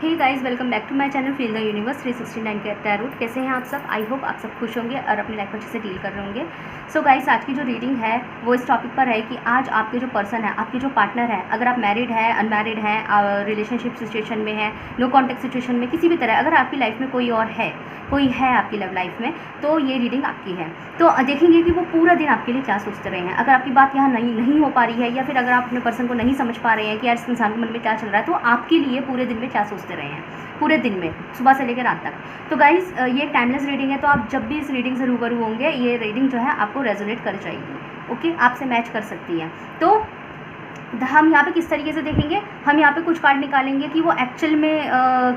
Hey guys, welcome back to my channel feel the universe 369 के tarot. कैसे हैं आप सब? आई होप आप सब खुश होंगे और अपनी लाइफ को अच्छे से डील कर रहे होंगे। सो गाइस, आज की जो रीडिंग है वो इस टॉपिक पर है कि आज आपके जो पर्सन है, आपके जो पार्टनर है, अगर आप मैरिड है, अनमैरिड है, रिलेशनशिप सिचुएशन में है, नो कॉन्टैक्ट सिचुएशन में, किसी भी तरह अगर आपकी लाइफ में कोई है आपकी लव लाइफ में, तो ये रीडिंग आपकी है। तो देखेंगे कि वो पूरा दिन आपके लिए क्या सोचते रहे हैं। अगर आपकी बात यहाँ नहीं हो पा रही है, या फिर अगर आप अपने पर्सन को नहीं समझ पा रहे हैं कि यार इस इंसान के मन में क्या चल रहा है, तो आपके लिए पूरे दिन में क्या सोचते रहे हैं, पूरे दिन में, सुबह से लेकर रात तक। तो गाइस, ये एक टाइमलेस रीडिंग है, तो आप जब भी इस रीडिंग से रूबरू होंगे, ये रीडिंग जो है आपको रेजोनेट कर जाएगी। ओके, आपसे मैच कर सकती है। तो हम यहाँ पे किस तरीके से देखेंगे, हम यहाँ पे कुछ कार्ड निकालेंगे कि वो एक्चुअल में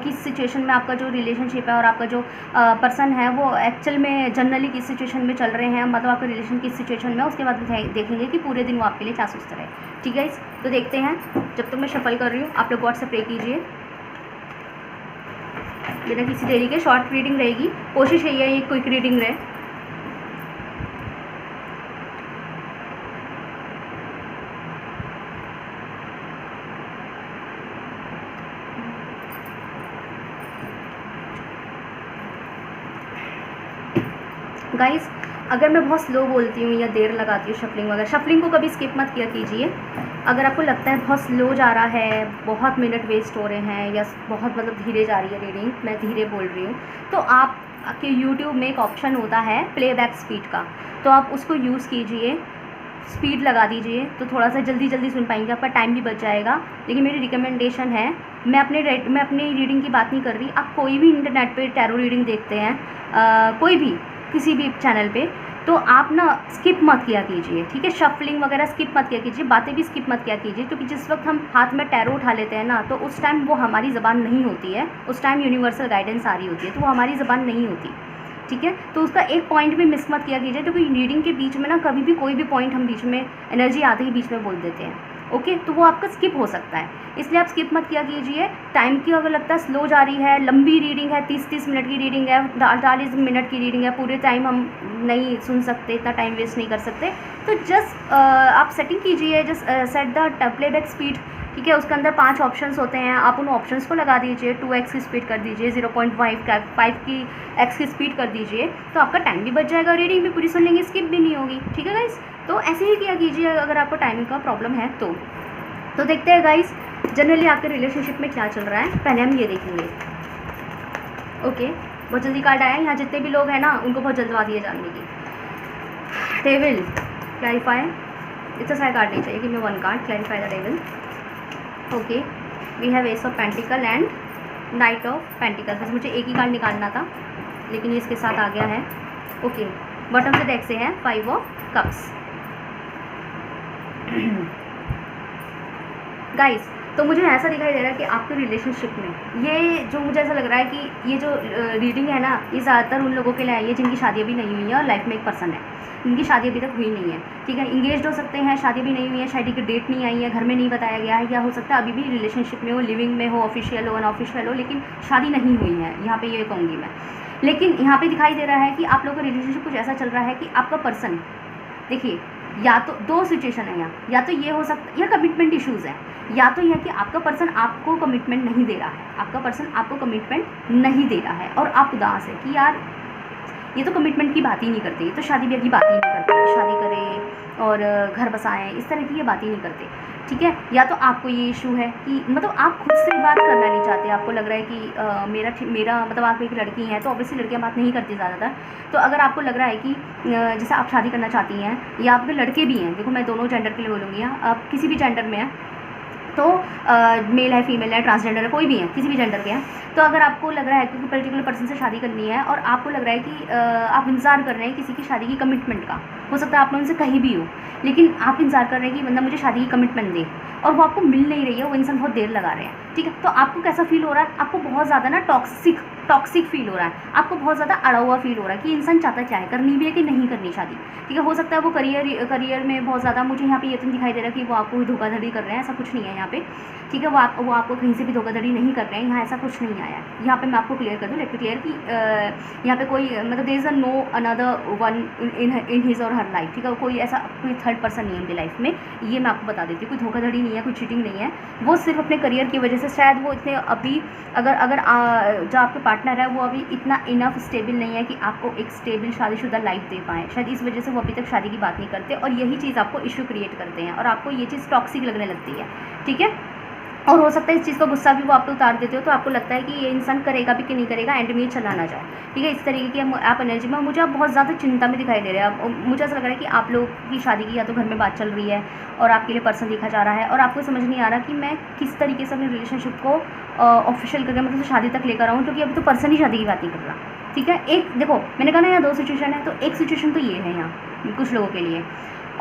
किस सिचुएशन में आपका जो रिलेशनशिप है और आपका जो पर्सन है वो एक्चुअल में जनरली किस सिचुएशन में चल रहे हैं, मतलब आपका रिलेशन किस सिचुएशन में। उसके बाद देखेंगे कि पूरे दिन वो आपके लिए क्या सोचते रहे। ठीक है, तो देखते हैं। जब तक मैं शफल कर रही हूँ, आप लोग गॉड से प्रे कीजिए। बिना किसी देरी के शॉर्ट रीडिंग रहेगी, कोशिश यही है ये क्विक रीडिंग रहे। गाइस, अगर मैं बहुत स्लो बोलती हूँ या देर लगाती हूँ शफलिंग वगैरह, शफलिंग को कभी स्किप मत किया कीजिए। अगर आपको लगता है बहुत स्लो जा रहा है, बहुत मिनट वेस्ट हो रहे हैं, या बहुत मतलब धीरे जा रही है रीडिंग, मैं धीरे बोल रही हूँ, तो आपके यूट्यूब में एक ऑप्शन होता है प्लेबैक स्पीड का, तो आप उसको यूज़ कीजिए, स्पीड लगा दीजिए, तो थोड़ा सा जल्दी सुन पाएंगे, आपका टाइम भी बच जाएगा। लेकिन मेरी रिकमेंडेशन है, मैं अपनी रीडिंग की बात नहीं कर रही, आप कोई भी इंटरनेट पे टैरो रीडिंग देखते हैं, कोई भी किसी भी चैनल पे, तो आप ना स्किप मत किया कीजिए। ठीक है, शफलिंग वगैरह स्किप मत किया कीजिए, बातें भी स्किप मत किया कीजिए, क्योंकि जिस वक्त हम हाथ में टैरो उठा लेते हैं ना, तो उस टाइम वो हमारी ज़बान नहीं होती है, उस टाइम यूनिवर्सल गाइडेंस आ रही होती है, तो वो हमारी ज़बान नहीं होती। ठीक है, तो उसका एक पॉइंट भी मिस मत किया कीजिए, क्योंकि रीडिंग के बीच में ना कभी भी कोई भी पॉइंट हम बीच में, एनर्जी आते ही बीच में बोल देते हैं। ओके, तो वो आपका स्किप हो सकता है, इसलिए आप स्किप मत किया कीजिए। टाइम की अगर लगता है स्लो जा रही है, लंबी रीडिंग है, 30 मिनट की रीडिंग है, 40 मिनट की रीडिंग है, पूरे टाइम हम नहीं सुन सकते, इतना टाइम वेस्ट नहीं कर सकते, तो जस्ट आप सेटिंग कीजिए, just set the playback speed. ठीक है, उसके अंदर 5 ऑप्शंस होते हैं, आप उन ऑप्शंस को लगा दीजिए, 2x की स्पीड कर दीजिए, 0.5 की x की स्पीड कर दीजिए, तो आपका टाइम भी बच जाएगा, रीडिंग भी पूरी सुन लेंगे, स्किप भी नहीं होगी। ठीक है गाइस, तो ऐसे ही किया कीजिए अगर आपको टाइमिंग का प्रॉब्लम है तो देखते हैं गाइस जनरली आपके रिलेशनशिप में क्या चल रहा है। पहले हम ये देखेंगे। ओके, बहुत जल्दी कार्ड आया है, यहाँ जितने भी लोग हैं ना उनको बहुत जल्दबाजी है जानने की। डेविल क्लैरिफाई, इतना सारा कार्ड नहीं चाहिए कि मैं 1 card clarify the devil. Okay, we have ace of pentacle and knight of pentacle. बस मुझे एक ही कार्ड निकालना था, लेकिन ये इसके साथ आ गया है। ओके, बॉटम से डेक से है 5 ऑफ कप्स। गाइस, तो मुझे ऐसा दिखाई दे रहा है कि आपके रिलेशनशिप में ये जो, मुझे ऐसा लग रहा है कि ये जो रीडिंग है ना, ये ज़्यादातर उन लोगों के लिए आई है जिनकी शादी अभी नहीं हुई है और लाइफ में एक पर्सन है, इनकी शादी अभी तक हुई नहीं है। ठीक है, इंगेज्ड हो सकते हैं, शादी भी नहीं हुई है, शादी की डेट नहीं आई है, घर में नहीं बताया गया है, या हो सकता है अभी भी रिलेशनशिप में हो, लिविंग में हो, ऑफिशियल हो, अनऑफिशियल हो, लेकिन शादी नहीं हुई है, यहाँ पे ये कहूँगी मैं। लेकिन यहाँ पे दिखाई दे रहा है कि आप लोगों का रिलेशनशिप कुछ ऐसा चल रहा है कि आपका पर्सन, देखिए, या तो 2 सिचुएशन है यहाँ, या तो ये हो सकता है, या कमिटमेंट इश्यूज़ है, या तो यह कि आपका पर्सन आपको कमिटमेंट नहीं दे रहा है, आपका पर्सन आपको कमिटमेंट नहीं दे रहा है, और आप उदास है कि यार ये तो कमिटमेंट की बात ही नहीं करते, ये तो शादी ब्याह की बात ही नहीं करते, शादी करें और घर बसाएं, इस तरह की ये बात ही नहीं करते। ठीक है, या तो आपको ये इशू है कि मतलब आप खुद से बात करना नहीं चाहते, आपको लग रहा है कि मेरा मतलब आप एक लड़की हैं, तो ऑब्वियसली लड़कियां बात नहीं करती ज़्यादातर। तो अगर आपको लग रहा है कि जैसे आप शादी करना चाहती हैं, या आपके लड़के भी हैं, देखो मैं दोनों जेंडर के लिए बोलूँगी, आप किसी भी जेंडर में हैं, तो मेल है, फीमेल है, ट्रांसजेंडर है, कोई भी है, किसी भी जेंडर के हैं, तो अगर आपको लग रहा है कि पर्टिकुलर पर्सन से शादी करनी है, और आपको लग रहा है कि आप इंतज़ार कर रहे हैं किसी की शादी की कमिटमेंट का, हो सकता है आप लोगों से कहीं भी हो, लेकिन आप इंतज़ार कर रहे हैं कि बंदा मुझे शादी की कमिटमेंट दे, और वो आपको मिल नहीं रही है, वो इंसान बहुत देर लगा रहे हैं। ठीक है, तो आपको कैसा फील हो रहा है? आपको बहुत ज़्यादा ना टॉक्सिक टॉक्सिक फील हो रहा है, आपको बहुत ज़्यादा अड़ा हुआ फील हो रहा है कि इंसान चाहता क्या है, करनी भी है कि नहीं करनी शादी, ठीक है। हो सकता है वो करियर में बहुत ज़्यादा, मुझे यहाँ पे ये तो नहीं दिखाई दे रहा कि वो आपको धोखाधड़ी कर रहे हैं, ऐसा कुछ नहीं है यहाँ पे, ठीक है। वो आपको कहीं से भी धोखाधड़ी नहीं कर रहे हैं, यहाँ ऐसा कुछ नहीं आया है। यहाँ पे मैं आपको क्लियर कर दूँ, लेट मी क्लियर कि यहाँ पे कोई मतलब there is a no another one in his और हर लाइफ, ठीक है। कोई ऐसा कोई थर्ड पर्सन नहीं है उनकी लाइफ में, ये मैं आपको बता देती हूँ। कोई धोखाधड़ी नहीं है, कोई चीटिंग नहीं है, वो सिर्फ अपने करियर की वजह से शायद वो इतने अभी अगर जो आपके पार्टनर है वो अभी इतना इनफ स्टेबल नहीं है कि आपको एक स्टेबल शादीशुदा लाइफ दे पाएँ, शायद इस वजह से वो अभी तक शादी की बात नहीं करते, और यही चीज़ आपको इशू क्रिएट करते हैं और आपको ये चीज़ टॉक्सिक लगने लगती है, ठीक है। और हो सकता है इस चीज़ का गुस्सा भी वो आप पे उतार देते हो, तो आपको लगता है कि ये इंसान करेगा भी कि नहीं करेगा, एंड में चला ना जाए, ठीक है। इस तरीके की आप एनर्जी में, मुझे आप बहुत ज़्यादा चिंता में दिखाई दे रहे हैं। मुझे ऐसा लग रहा है कि आप लोग की शादी की या तो घर में बात चल रही है और आपके लिए पर्सन देखा जा रहा है, और आपको समझ नहीं आ रहा कि मैं किस तरीके से अपने रिलेशनशिप को ऑफिशियल करके मतलब शादी तक लेकर आऊँ, क्योंकि अभी तो पर्सन ही शादी की बात नहीं कर रहा, ठीक है। एक देखो, मैंने कहा ना यहाँ 2 सिचुएशन है, तो एक सिचुएशन तो ये है यहाँ कुछ लोगों के लिए।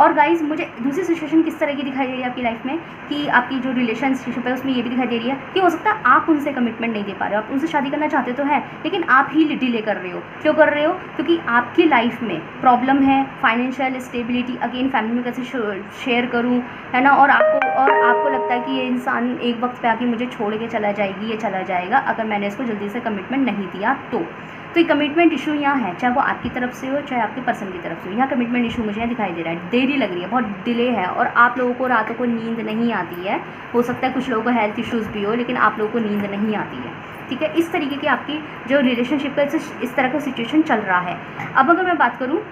और गाइज़ मुझे दूसरी सिचुएशन किस तरह की दिखाई दे रही है आपकी लाइफ में कि आपकी जो रिलेशनशिप है उसमें ये भी दिखाई दे रही है कि हो सकता है आप उनसे कमिटमेंट नहीं दे पा रहे हो, आप उनसे शादी करना चाहते तो है, लेकिन आप ही डिले कर रहे हो। क्यों कर रहे हो? क्योंकि आपकी लाइफ में प्रॉब्लम है, फाइनेंशियल स्टेबिलिटी, अगेन फैमिली में कैसे शेयर करूँ, है ना। और आपको लगता है कि ये इंसान एक वक्त पे आके मुझे छोड़ के चला जाएगी, ये चला जाएगा अगर मैंने इसको जल्दी से कमिटमेंट नहीं दिया तो ये कमिटमेंट इशू यहाँ है, चाहे वो आपकी तरफ से हो चाहे आपके पर्सन की तरफ से हो। यहाँ कमिटमेंट इशू मुझे यहाँ दिखाई दे रहा है, देरी लग रही है, बहुत डिले है, और आप लोगों को रातों को नींद नहीं आती है। हो सकता है कुछ लोगों को हेल्थ इश्यूज़ भी हो, लेकिन आप लोगों को नींद नहीं आती है, ठीक है। इस तरीके की आपकी जो रिलेशनशिप का इस तरह का सिचुएशन चल रहा है। अब अगर मैं बात करूँ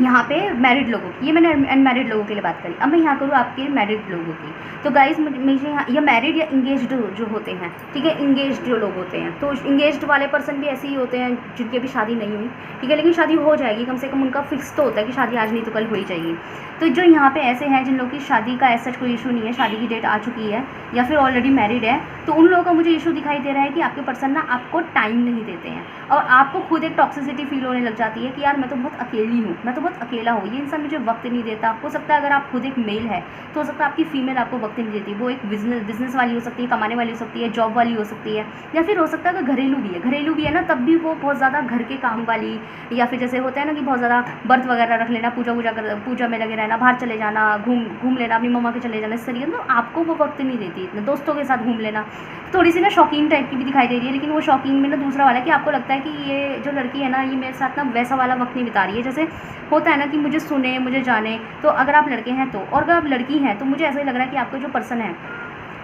यहाँ पे मैरिड लोगों की, ये मैंने अनमैरिड लोगों के लिए बात करी, अब मैं यहाँ करूँ आपके मैरिड लोगों की। तो गाइज़ मुझे यहाँ या मैरिड या इंगेज्ड जो होते हैं, ठीक है, इंगेज्ड जो लोग होते हैं, तो इंगेज्ड वाले पर्सन भी ऐसे ही होते हैं जिनकी अभी शादी नहीं हुई, ठीक है, लेकिन शादी हो जाएगी, कम से कम उनका फिक्स तो होता है कि शादी आज नहीं तो कल हो ही जाएगी। तो जो यहाँ पे ऐसे हैं जिन लोगों की शादी का ऐसा कोई इशू नहीं है, शादी की डेट आ चुकी है या फिर ऑलरेडी मैरिड है, तो उन लोगों का मुझे इशू दिखाई दे रहा है कि आपके पर्सन ना आपको टाइम नहीं देते हैं, और आपको खुद एक टॉक्सिसिटी फील होने लग जाती है कि यार मैं तो बहुत अकेली हूँ, मैं तो बहुत अकेला हूँ, ये इंसान मुझे वक्त नहीं देता। हो सकता है अगर आप खुद एक मेल है तो हो सकता है आपकी फीमेल आपको वक्त नहीं देती, वो एक बिजनेस वाली हो सकती है, कमाने वाली हो सकती है, जॉब वाली हो सकती है, या फिर हो सकता है अगर घरेलू भी है ना, तब भी वो बहुत ज़्यादा घर के काम वाली, या फिर जैसे होता है ना कि बहुत ज़्यादा व्रत वगैरह रख लेना, पूजा में लगे रहना, बाहर चले जाना, घूम लेना, अपनी मम्मा के चले जाना, इस तरीके तो आपको वो वक्त नहीं देती इतना, दोस्तों के साथ घूम लेना, थोड़ी सी ना शौकीन टाइप की भी दिखाई दे रही है। लेकिन वो शौकीन में ना दूसरा वाला कि आपको लगता है कि ये जो लड़की है ना, ये मेरे साथ ना वैसा वाला वक्त नहीं बिता रही है, जैसे होता है ना कि मुझे सुने, मुझे जाने। तो अगर आप लड़के हैं तो, और अगर आप लड़की हैं तो मुझे ऐसा ही लग रहा है कि आपका जो पर्सन है,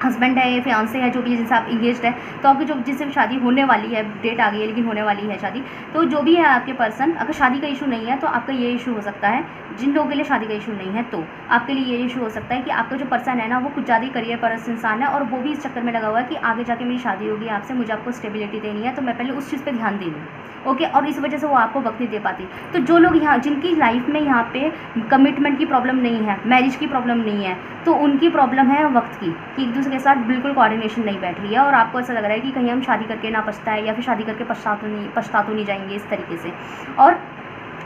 हस्बैंड है, फियांसे है, जो भी है, जिनसे आप इंगेज्ड है, तो आपकी जो जिससे शादी होने वाली है, डेट आ गई है लेकिन होने वाली है शादी, तो जो भी है आपके पर्सन, अगर शादी का इशू नहीं है तो आपका ये इशू हो सकता है। जिन लोगों के लिए शादी का इशू नहीं है तो आपके लिए ये इशू हो सकता है कि आपका जो पर्सन है ना, वो कुछ ज़्यादा करियर परस्त इंसान है, और वो भी इस चक्कर में लगा हुआ है कि आगे जाके मेरी शादी होगी आपसे, मुझे आपको स्टेबिलिटी देनी है, तो मैं पहले उस चीज़ पर ध्यान दे लूँ, ओके। और इस वजह से वो आपको वक्त नहीं दे पाती। तो जो लोग यहाँ, जिनकी लाइफ में यहाँ पे कमिटमेंट की प्रॉब्लम नहीं है, मैरिज की प्रॉब्लम नहीं है, तो उनकी प्रॉब्लम है वक्त की, कि एक दूसरे के साथ बिल्कुल कोऑर्डिनेशन नहीं बैठ रही है, और आपको ऐसा लग रहा है कि कहीं हम शादी करके ना पछताए, या फिर शादी करके पछता तो नहीं जाएंगे, इस तरीके से। और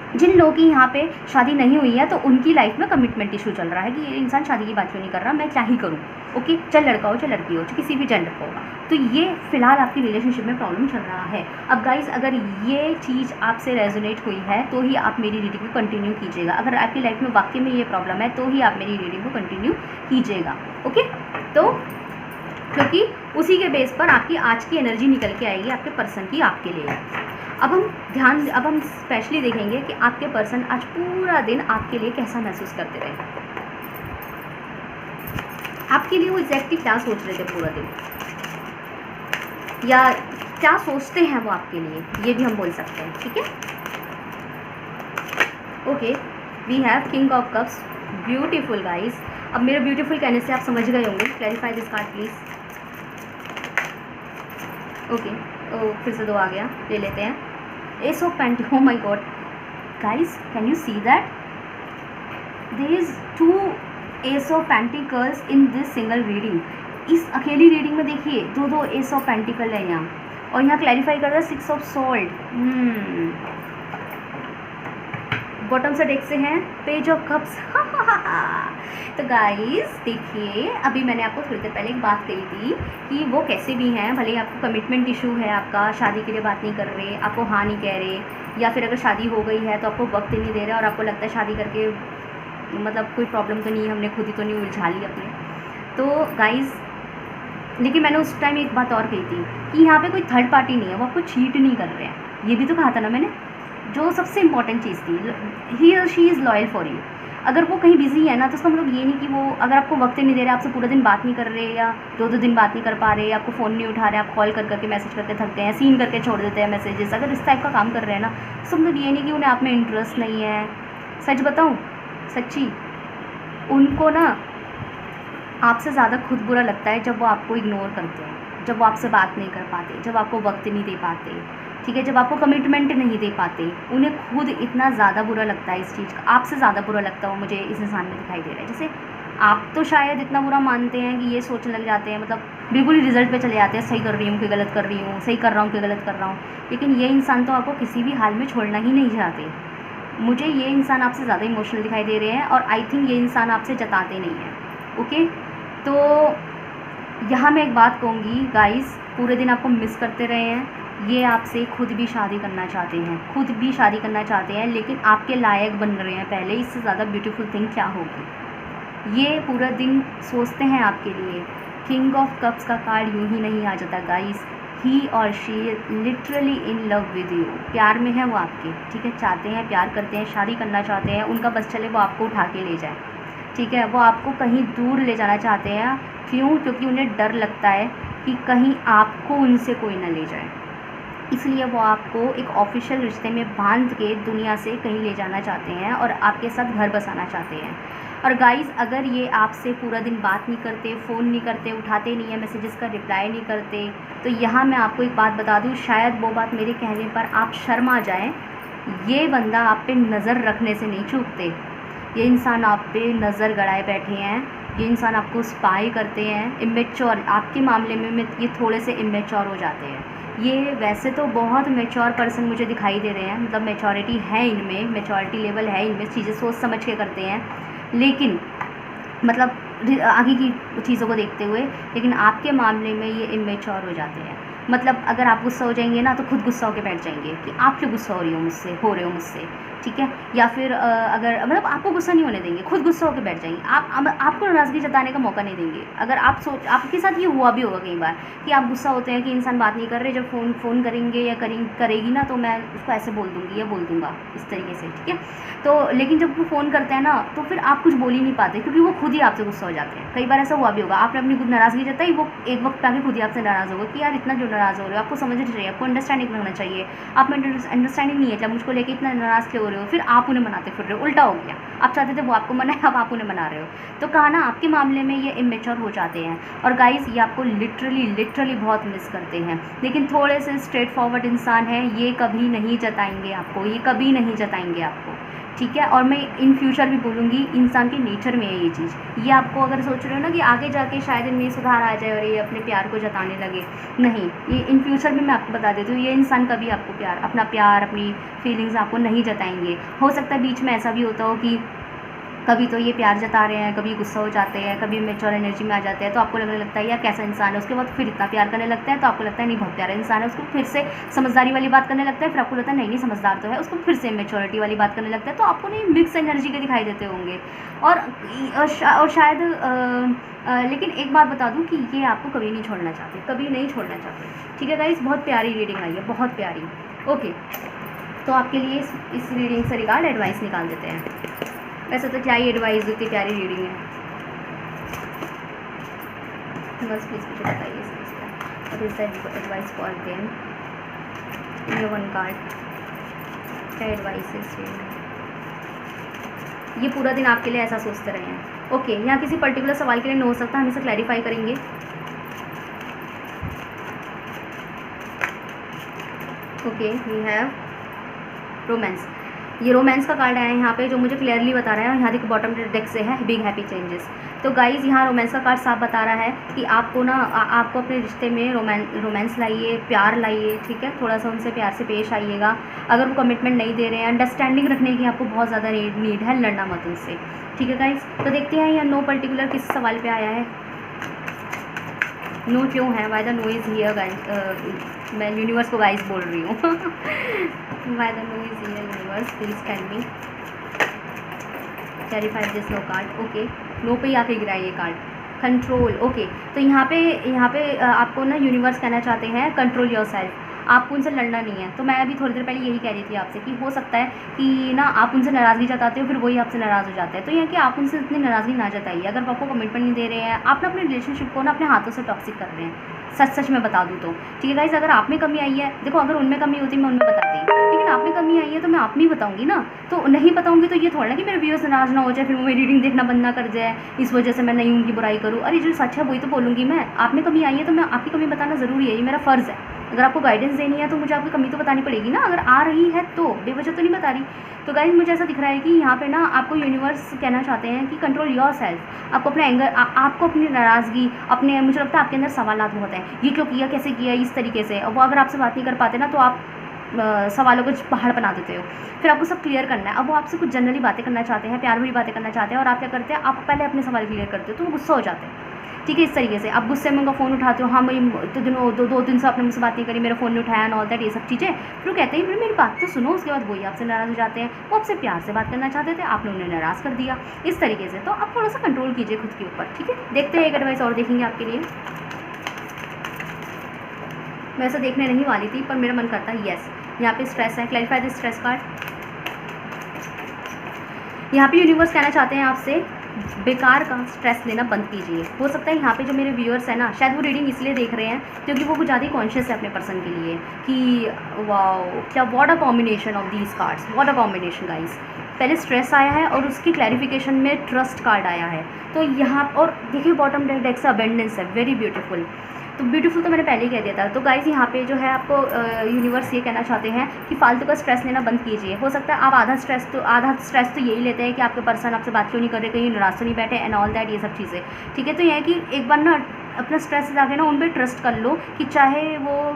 जिन लोगों की यहाँ पे शादी नहीं हुई है तो उनकी लाइफ में कमिटमेंट इशू चल रहा है कि ये इंसान शादी की बात क्यों नहीं कर रहा, मैं क्या ही करूँ, ओके। चाहे लड़का हो चाहे लड़की हो, चाहे किसी भी जेंडर को, तो ये फ़िलहाल आपकी रिलेशनशिप में प्रॉब्लम चल रहा है। अब गाइज़ अगर ये चीज़ आपसे रेजोनेट हुई है तो ही आप मेरी रीडिंग को कंटिन्यू कीजिएगा। अगर आपकी लाइफ में वाकई में ये प्रॉब्लम है तो ही आप मेरी रीडिंग को कंटिन्यू कीजिएगा, ओके। तो क्योंकि उसी के बेस पर आपकी आज की एनर्जी निकल के आएगी आपके पर्सन की आपके लिए। अब हम स्पेशली देखेंगे कि आपके पर्सन आज पूरा दिन आपके लिए कैसा महसूस करते रहे, आपके लिए वो एग्जैक्टली क्या सोच रहे थे पूरा दिन, या क्या सोचते हैं वो आपके लिए, ये भी हम बोल सकते हैं, ठीक है। Okay, we have king of cups, beautiful guys. अब मेरे ब्यूटीफुल कहने से आप समझ गए होंगे, clarify this card please. Okay, फिर से 2 आ गया, ले लेते हैं। Ace of pentacles, oh my god guys, can you see that there is 2 S of pentacles in this single reading। इस अकेली रीडिंग में देखिए 2 एस ऑफ पेंटिकल है यहाँ, और यहाँ क्लैरिफाई कर रहा है 6 ऑफ सोल्ड। बॉटम से डेक से हैं पेज ऑफ कप्स। तो गाइस देखिए, अभी मैंने आपको थोड़ी देर पहले एक बात कही थी कि वो कैसे भी हैं, भले ही आपको कमिटमेंट इशू है, आपका शादी के लिए बात नहीं कर रहे, आपको हाँ नहीं कह रहे, या फिर अगर शादी हो गई है तो आपको वक्त ही नहीं दे रहे और आपको लगता है शादी करके मतलब कोई प्रॉब्लम तो नहीं है, हमने खुद ही तो नहीं उलझा ली अपने। तो गाइस लेकिन मैंने उस टाइम एक बात और कही थी कि यहाँ पे कोई थर्ड पार्टी नहीं है, वो आपको चीट नहीं कर रहे हैं, ये भी तो कहा था ना मैंने। जो सबसे इंपॉर्टेंट चीज़ थी, ही और she is loyal for you. अगर वो कहीं बिजी है ना तो उसका मतलब ये नहीं कि वो अगर आपको वक्त नहीं दे रहे, आपसे पूरा दिन बात नहीं कर रहे, या 2-2 दिन बात नहीं कर पा रहे, आपको फ़ोन नहीं उठा रहे, आप कॉल कर करके मैसेज करके थकते हैं, सीन करके छोड़ देते हैं मैसेजेस, अगर इस टाइप का काम कर रहे हैं ना तो मतलब ये नहीं कि उन्हें आप में इंटरेस्ट नहीं है। सच बताऊँ, सच्ची उनको ना आपसे ज़्यादा खुद बुरा लगता है जब वो आपको इग्नोर करते हैं, जब वो आपसे बात नहीं कर पाते, जब आपको वक्त नहीं दे पाते, ठीक है, जब आपको कमिटमेंट नहीं दे पाते, उन्हें खुद इतना ज़्यादा बुरा लगता है इस चीज़ का, आपसे ज़्यादा बुरा लगता है वो मुझे इस इंसान में दिखाई दे रहा है। जैसे आप तो शायद इतना बुरा मानते हैं कि ये सोचने लग जाते हैं, मतलब बिल्कुल ही रिजल्ट पे चले जाते हैं, सही कर रही हूँ कि गलत कर रही हूँ, सही कर रहा हूँ कि गलत कर रहा हूँ, लेकिन ये इंसान तो आपको किसी भी हाल में छोड़ना ही नहीं चाहते। मुझे ये इंसान आपसे ज़्यादा इमोशनल दिखाई दे रहे हैं और आई थिंक ये इंसान आपसे जताते नहीं हैं। ओके, तो यहाँ मैं एक बात कहूँगी गाइस, पूरे दिन आपको मिस करते रहे हैं, ये आपसे खुद भी शादी करना चाहते हैं, खुद भी शादी करना चाहते हैं, लेकिन आपके लायक बन रहे हैं पहले, इससे ज़्यादा ब्यूटीफुल थिंग क्या होगी। ये पूरा दिन सोचते हैं आपके लिए। किंग ऑफ कप्स का कार्ड यूँ ही नहीं आ जाता गाइस, ही और she literally in love with you, प्यार में है वो आपके, ठीक है, चाहते हैं, प्यार करते हैं, शादी करना चाहते हैं, उनका बस चले वो आपको उठा के ले जाए, ठीक है, वो आपको कहीं दूर ले जाना चाहते हैं। क्यों? क्योंकि उन्हें डर लगता है कि कहीं आपको उनसे कोई ना ले जाए, इसलिए वो आपको एक ऑफिशियल रिश्ते में बांध के दुनिया से कहीं ले जाना चाहते हैं और आपके साथ घर बसाना चाहते हैं। और गाइज़ अगर ये आपसे पूरा दिन बात नहीं करते, फ़ोन नहीं करते, उठाते नहीं है, मैसेजेस का रिप्लाई नहीं करते, तो यहाँ मैं आपको एक बात बता दूँ, शायद वो बात मेरे कहने पर आप शर्मा जाएं, ये बंदा आप पे नज़र रखने से नहीं चूकते, ये इंसान आप पे नज़र गड़ाए बैठे हैं, ये इंसान आपको स्पाई करते हैं, इमेच्योर आपके मामले में ये थोड़े से इमेच्योर हो जाते हैं। ये वैसे तो बहुत मैच्योर पर्सन मुझे दिखाई दे रहे हैं, मतलब मैच्योरिटी है इनमें, मैच्योरिटी लेवल है इनमें, चीज़ें सोच समझ के करते हैं, लेकिन मतलब आगे की चीज़ों को देखते हुए, लेकिन आपके मामले में ये इमेच्योर हो जाते हैं। मतलब अगर आप गुस्सा हो जाएंगे ना तो खुद गुस्सा होकर बैठ जाएंगे कि आप क्यों गुस्सा हो रहे हो मुझसे, ठीक है, या फिर अगर मतलब आपको गुस्सा नहीं होने देंगे, खुद गुस्सा होकर बैठ जाएंगे, आपको नाराज़गी जताने का मौका नहीं देंगे। अगर आप आपके साथ ये हुआ भी होगा कई बार कि आप गुस्सा होते हैं कि इंसान बात नहीं कर रहे, जब फ़ोन करेंगे या करेगी ना तो मैं उसको ऐसे बोल दूँगी या बोल दूँगा इस तरीके से, ठीक है, तो लेकिन जब वो फ़ोन करते हैं ना तो फिर आप कुछ बोल ही नहीं पाते, क्योंकि वो खुद ही आपसे गुस्सा हो जाते हैं। कई बार ऐसा हुआ भी होगा, आपने अपनी खुद नाराज़गी जताई, वो एक वक्त आके खुद ही आपसे नाराज़ होगा कि यार इतना जो नाराज़ हो रहे हो, आपको समझना चाहिए, आपको अंडरस्टैंडिंग रखना चाहिए, आप में अंडरस्टैंडिंग नहीं है, जब मुझको लेके इतना नाराज़ क्यों हो रहे हो, फिर आप उन्हें मनाते फिर रहे हो, उल्टा हो गया, आप चाहते थे वो आपको मनाए, अब आप उन्हें मना रहे हो। तो कहा ना आपके मामले में ये इमेच्योर हो जाते हैं और गाइस ये आपको लिटरली बहुत मिस करते हैं, लेकिन थोड़े से स्ट्रेट फॉरवर्ड इंसान हैं, ये कभी नहीं जताएंगे आपको, ये कभी नहीं जताएंगे आपको, ठीक है। और मैं इन फ्यूचर भी बोलूँगी, इंसान के नेचर में है ये चीज़। ये आपको अगर सोच रहे हो ना कि आगे जाके शायद इनमें सुधार आ जाए और ये अपने प्यार को जताने लगे, नहीं, ये इन फ्यूचर में मैं आपको बता देती हूँ, ये इंसान कभी आपको अपना प्यार अपनी फीलिंग्स आपको नहीं जताएंगे। हो सकता है बीच में ऐसा भी होता हो कि कभी तो ये प्यार जता रहे हैं, कभी गुस्सा हो जाते हैं, कभी मैच्योर एनर्जी में आ जाते हैं, तो आपको लगने लगता है यार कैसा इंसान है, उसके बाद फिर इतना प्यार करने लगता है तो आपको लगता है नहीं बहुत प्यारा इंसान है, उसको फिर से समझदारी वाली बात करने लगता है, फिर आपको लगता है नहीं समझदार तो है, उसको फिर से मैच्योरिटी वाली बात करने लगता है, तो आपको नहीं मिक्स एनर्जी के दिखाई देते होंगे। और शायद लेकिन एक बात बता दूं कि ये आपको कभी नहीं छोड़ना चाहते, कभी नहीं छोड़ना चाहते, ठीक है गाइस। बहुत प्यारी रीडिंग आई है, बहुत प्यारी। ओके, तो आपके लिए इस रीडिंग से रिगार्ड एडवाइस निकाल देते हैं। वैसे तो क्या ही एडवाइस, इतनी प्यारी रीडिंग है, बस प्लीज़ मुझे बताइए इसका what is the advice for them in your one card, क्या एडवाइस है इसमें। ये पूरा दिन आपके लिए ऐसा सोचते रहे हैं। ओके, यहाँ किसी पर्टिकुलर सवाल के लिए नहीं हो सकता, हम इसे क्लैरिफाई करेंगे। Okay, we have romance. ये रोमांस का कार्ड आया है यहाँ पे, जो मुझे क्लियरली बता रहा है। यहाँ देखो बॉटम डेक से है बिग हैप्पी चेंजेस। तो गाइज़ यहाँ रोमांस का कार्ड साफ बता रहा है कि आपको ना आपको अपने रिश्ते में रोमांस लाइए, प्यार लाइए, ठीक है। थोड़ा सा उनसे प्यार से पेश आइएगा। अगर वो कमिटमेंट नहीं दे रहे हैं, अंडरस्टैंडिंग रखने की आपको बहुत ज़्यादा नीड है, लड़ना मत उनसे, ठीक है गाइज़। तो देखते हैं यहाँ नो पर्टिकुलर किस सवाल पर आया है। नो क्यों है, why the no is here guys. मैं यूनिवर्स को गाइस बोल रही हूँ। Why the no is here universe, please tell me, clarify this no card. Okay, no पे ही आके गिरा ये कार्ड, कंट्रोल। ओके, तो यहाँ पे आपको ना यूनिवर्स कहना चाहते हैं कंट्रोल योरसेल्फ। आपको उनसे लड़ना नहीं है। तो मैं अभी थोड़ी देर पहले यही कह रही थी आपसे कि हो सकता है कि ना आप उनसे नाराज़गी जताते हो, फिर वही आपसे नाराज़ हो जाते हैं। तो यह कि आप उनसे इतनी नाराज़गी ना जताइए। अगर वो आपको कमिटमेंट नहीं दे रहे हैं, आप ना अपने रिलेशनशिप को ना अपने हाथों से टॉक्सिक कर रहे हैं। सच में बता दूँ तो, ठीक है गाइस। अगर आप में कमी आई है, देखो अगर उनमें कमी होती मैं उनमें बताती, लेकिन आप में कमी आई है तो मैं आप नहीं बताऊँगी ना। तो नहीं बताऊँगी तो ये थोड़ा ना कि मेरे व्यूअर्स नाराज़ ना हो जाए, फिर वो मेरी रीडिंग देखना बंद ना कर जाए, इस वजह से मैं नहीं उनकी बुराई करूँ। अरे जो सच है वही तो बोलूँगी मैं। आप में कमी आई है तो मैं आपकी कमी बताना ज़रूरी है, ये मेरा फ़र्ज़ है। अगर आपको गाइडेंस देनी है तो मुझे आपकी कमी तो बतानी पड़ेगी ना। अगर आ रही है तो बेवजह तो नहीं बता रही। तो गाइस मुझे ऐसा दिख रहा है कि यहाँ पे ना आपको यूनिवर्स कहना चाहते हैं कि कंट्रोल योरसेल्फ। आपको अपना एंगर, आपको अपनी नाराज़गी, अपने, मुझे लगता है आपके अंदर सवालात बहुत हैं, ये क्यों किया, कैसे किया, इस तरीके से। वो अगर आपसे बात नहीं कर पाते ना तो आप सवालों को पहाड़ बना देते हो। फिर आपको सब क्लियर करना है। अब वो आपसे कुछ जनरली बातें करना चाहते हैं, प्यार भरी बातें करना चाहते हैं, और आप क्या करते हैं, आप पहले अपने सवाल क्लियर करते हो तो वो गुस्सा हो जाते हैं, ठीक है। इस तरीके से आप गुस्से में उनका फ़ोन उठाते हो, हाँ मैं तो दो दिन से आपने मुझसे बात नहीं करी, मेरा फ़ोन नहीं उठाया एंड ऑल दैट, ये सब चीज़ें। फिर वो कहते हैं मेरी बात तो सुनो। उसके बाद वही आपसे नाराज़ हो जाते हैं। वो आपसे प्यार से बात करना चाहते थे, आपने उन्हें नाराज़ कर दिया, इस तरीके से। तो आप थोड़ा सा कंट्रोल कीजिए खुद के ऊपर, ठीक है। देखते हैं एक एडवाइस और देखेंगे आपके लिए। मैं ऐसा देखने नहीं वाली थी पर मेरा मन करता है येस। यहाँ पे स्ट्रेस है, क्लैरिफाई द स्ट्रेस कार्ड। यहाँ पे यूनिवर्स कहना चाहते हैं आपसे बेकार का स्ट्रेस लेना बंद कीजिए। हो सकता है यहाँ पे जो मेरे व्यूअर्स हैं ना, शायद वो रीडिंग इसलिए देख रहे हैं क्योंकि वो कुछ ज़्यादा ही कॉन्शियस है अपने पर्सन के लिए कि वाओ क्या, what a combination of these cards, what a combination guys. पहले स्ट्रेस आया है और उसकी क्लैरिफिकेशन में ट्रस्ट कार्ड आया है। तो यहाँ और देखिए बॉटम डेक से अबेंडेंस है, वेरी ब्यूटीफुल। तो ब्यूटीफुल तो मैंने पहले ही कह दिया था। तो गाइस यहाँ पे जो है आपको यूनिवर्स ये कहना चाहते हैं कि फालतू का स्ट्रेस लेना बंद कीजिए। हो सकता है आप आधा स्ट्रेस तो यही लेते हैं कि आपके पर्सन आपसे बात क्यों नहीं कर रहे, कहीं नाराज़ तो नहीं बैठे एंड ऑल दैट, ये सब चीज़ें, ठीक है। तो यह है कि एक बार ना अपना स्ट्रेस जाके ना उन पर ट्रस्ट कर लो कि चाहे वो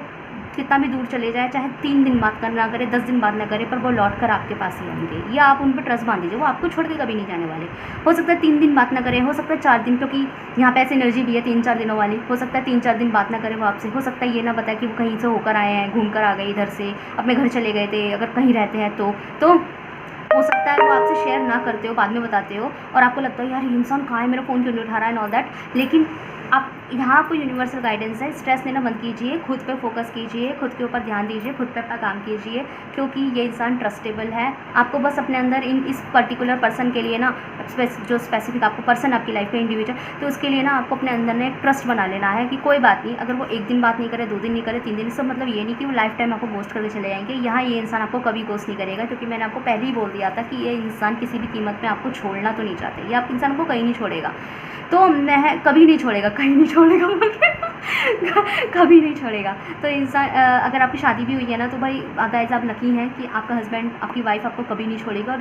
कितना भी दूर चले जाए, चाहे 3 दिन बात ना करे, 10 दिन बात ना करे, पर वो लौट कर आपके पास ही आएंगे। या आप उन पर ट्रस्ट बांध दीजिए, वो आपको छोड़ के कभी नहीं जाने वाले। हो सकता है 3 दिन बात ना करें, हो सकता है 4 दिन, क्योंकि यहाँ पे ऐसी एनर्जी भी है 3-4 दिनों वाली। हो सकता है 3-4 दिन बात ना करें वो आपसे। हो सकता है ये ना बताए कि वो कहीं से होकर आए हैं, घूम कर आ गए इधर से, अपने घर चले गए थे, अगर कहीं रहते हैं तो हो सकता है वो आपसे शेयर ना करते हो, बाद में बताते हो और आपको लगता है यार ये इंसान कहाँ है, मेरा फ़ोन क्यों नहीं उठा रहा है एंड ऑल दैट। लेकिन आप यहाँ आपको यूनिवर्सल गाइडेंस है, स्ट्रेस लेना बंद कीजिए, खुद पे फोकस कीजिए, खुद के ऊपर ध्यान दीजिए, खुद पे अपना काम कीजिए, क्योंकि ये इंसान ट्रस्टेबल है। आपको बस अपने अंदर इस पर्टिकुलर पर्सन के लिए ना, जो स्पेसिफिक आपको पर्सन आपकी लाइफ का इंडिविजुअल, तो उसके लिए ना आपको अपने अंदर ना एक ट्रस्ट बना लेना है कि कोई बात नहीं, अगर वो 1 दिन बात नहीं करे, 2 दिन नहीं करे, 3 दिन, इसका मतलब ये नहीं कि वो लाइफ टाइम आपको गोस्ट करके चले जाएंगे। यहाँ ये इंसान आपको कभी गोस्ट नहीं करेगा, क्योंकि मैंने आपको पहले ही बोल दिया था कि ये इंसान किसी भी कीमत में आपको छोड़ना तो नहीं चाहते। ये आप इंसान को कहीं नहीं छोड़ेगा, तो मैं कभी नहीं छोड़ेगा, कहीं नहीं छोड़ेगा कभी नहीं छोड़ेगा। तो इंसान अगर आपकी शादी भी हुई है ना, तो भाई गाइस आप लकी हैं कि आपका हस्बैंड, आपकी वाइफ आपको कभी नहीं छोड़ेगा, और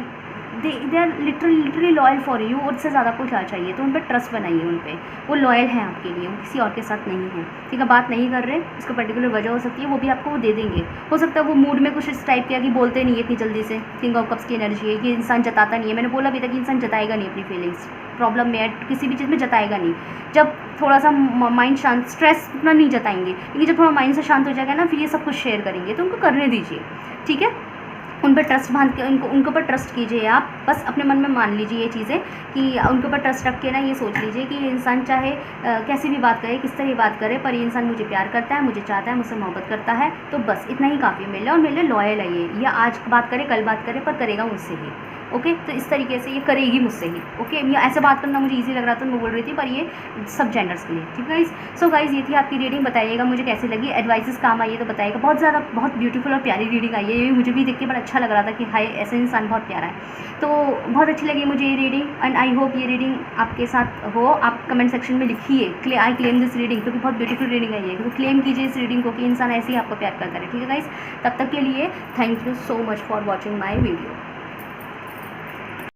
they are literally loyal for you. और इससे ज़्यादा कुछ चाहिए तो उन पर ट्रस्ट बनाइए, उन पर वो लॉयल हैं आपके लिए, वो किसी और के साथ नहीं है, ठीक है। बात नहीं कर रहे, इसका पर्टिकुलर वजह हो सकती है, वो भी आपको वो दे देंगे। हो सकता है वो मूड में कुछ इस टाइप किया कि बोलते नहीं है इतनी जल्दी से, किंग ऑफ कप्स की एनर्जी है, ये इंसान जताता नहीं है। मैंने बोला भी था कि इंसान जताएगा नहीं अपनी फीलिंग्स, प्रॉब्लम में किसी भी चीज़ में जताएगा नहीं। जब थोड़ा सा माइंड शांत, स्ट्रेस उतना नहीं जताएंगे, लेकिन जब थोड़ा माइंड से शांत हो जाएगा ना, फिर ये सब कुछ शेयर करेंगे, तो उनको करने दीजिए, ठीक है। उन पर ट्रस्ट बांध के उनके ऊपर ट्रस्ट कीजिए। आप बस अपने मन में मान लीजिए ये चीज़ें कि उनके ऊपर ट्रस्ट रख के ना ये सोच लीजिए कि ये इंसान चाहे कैसी भी बात करे, किस तरह बात करे, पर ये इंसान मुझे प्यार करता है, मुझे चाहता है, मुझसे मोहब्बत करता है। तो बस इतना ही काफ़ी है मेरे लिए, और मेरे लिए लॉयल है ये आज बात करे, कल बात करे, पर करेगा मुझसे ही, ओके। तो इस तरीके से ये करेगी मुझसे ही, ओके। ये ऐसे बात करना मुझे इजी लग रहा था, मैं बोल रही थी, पर ये सब जेंडर्स के लिए, ठीक है गाइस। सो गाइस ये थी आपकी रीडिंग, बताइएगा मुझे कैसी लगी, एडवाइसेस काम आई है तो बताइएगा। बहुत ब्यूटीफुल और प्यारी रीडिंग आई है, ये मुझे भी देख के बड़ा अच्छा लग रहा था कि हाय ऐसा इंसान बहुत प्यारा है। तो बहुत अच्छी लगी मुझे ये रीडिंग, एंड आई होप ये रीडिंग आपके साथ हो। आप कमेंट सेक्शन में लिखिए आई क्लेम दिस रीडिंग, क्योंकि बहुत ब्यूटीफुल रीडिंग आई है, तो क्लेम कीजिए इस रीडिंग को कि इंसान ऐसे ही आपको प्यार करता है, ठीक है गाइस। तब तक के लिए thank you so much for watching my video.